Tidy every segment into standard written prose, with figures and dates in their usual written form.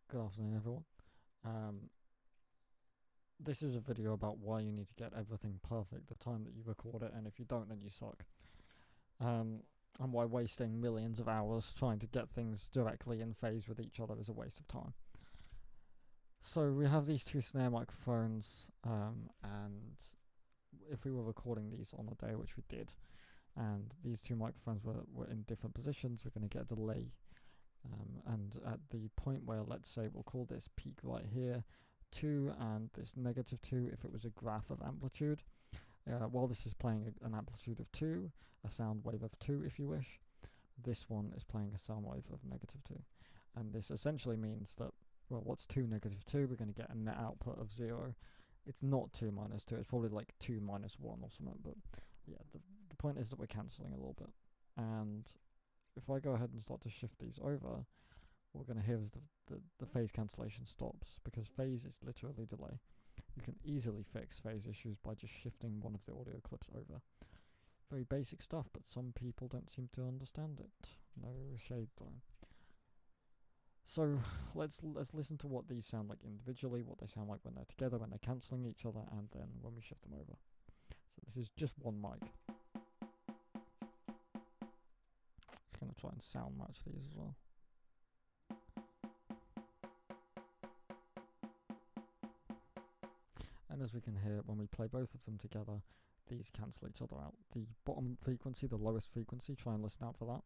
Good afternoon, everyone. This is a video about why you need to get everything perfect the time that you record it, and if you don't, then you suck. And why wasting millions of hours trying to get things directly in phase with each other is a waste of time. So we have these two snare microphones, and if we were recording these on a day, which we did, and these two microphones were in different positions, we're going to get a delay. And at the point where, let's say, we'll call this peak right here 2 and this -2 if it was a graph of amplitude. While this is playing an amplitude of 2, a sound wave of 2 if you wish, this one is playing a sound wave of -2. And this essentially means that, well, what's 2 -2? We're going to get a net output of 0. It's not 2 minus 2, it's probably like 2 minus 1 or something, but yeah, the point is that we're cancelling a little bit. And if I go ahead and start to shift these over, what we're going to hear is the phase cancellation stops, because phase is literally delay. You can easily fix phase issues by just shifting one of the audio clips over. Very basic stuff, but some people don't seem to understand it. No shade though. So let's listen to what these sound like individually, what they sound like when they're together, when they're cancelling each other, and then when we shift them over. So this is just one mic. Just going to try and sound match these as well. And as we can hear, when we play both of them together, these cancel each other out. The bottom frequency, the lowest frequency, try and listen out for that.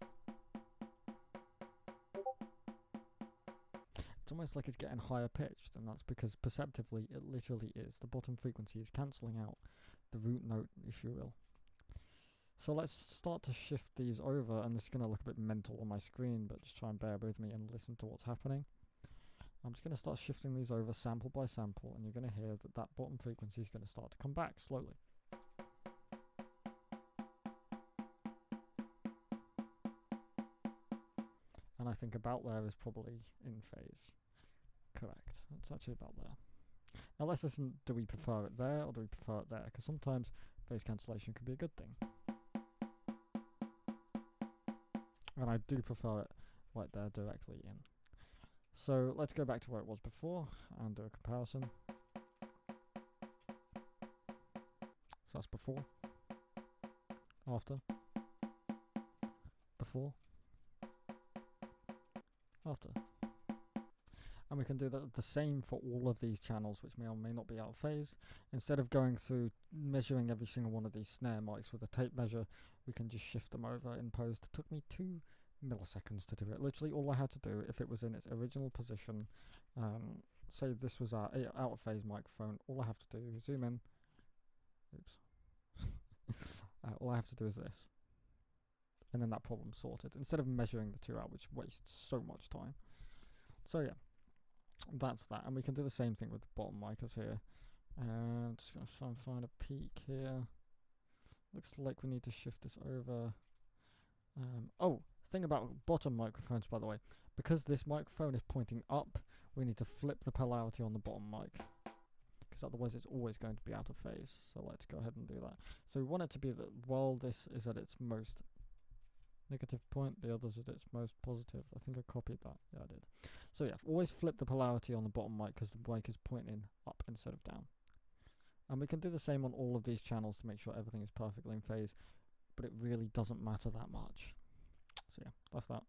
It's almost like it's getting higher pitched, and that's because perceptively it literally is. The bottom frequency is cancelling out the root note, if you will. So let's start to shift these over, and this is going to look a bit mental on my screen, but just try and bear with me and listen to what's happening. I'm just going to start shifting these over sample by sample, and you're going to hear that that bottom frequency is going to start to come back slowly. And I think about there is probably in phase. Correct. It's actually about there. Now let's listen. Do we prefer it there or do we prefer it there? Because sometimes phase cancellation can be a good thing. And I do prefer it right there directly in. So let's go back to where it was before and do a comparison. So that's before, after, before, after. And we can do the same for all of these channels, which may or may not be out of phase. Instead of going through measuring every single one of these snare mics with a tape measure, we can just shift them over in post. It took me 2 milliseconds to do it. Literally all I had to do, if it was in its original position, say this was our out of phase microphone, all I have to do is zoom in. Oops. All I have to do is this. And then that problem's sorted, instead of measuring the 2 out, which wastes so much time. So yeah, that's that. And we can do the same thing with the bottom micers here. And just going to try and find a peak here. Looks like we need to shift this over. Oh, thing about bottom microphones, by the way, because this microphone is pointing up, we need to flip the polarity on the bottom mic, because otherwise it's always going to be out of phase. So let's go ahead and do that. So we want it to be that while this is at its most negative point, the other's at its most positive. I think I copied that. Yeah, I did. So yeah, always flip the polarity on the bottom mic because the mic is pointing up instead of down. And we can do the same on all of these channels to make sure everything is perfectly in phase, but it really doesn't matter that much. So yeah, that's that.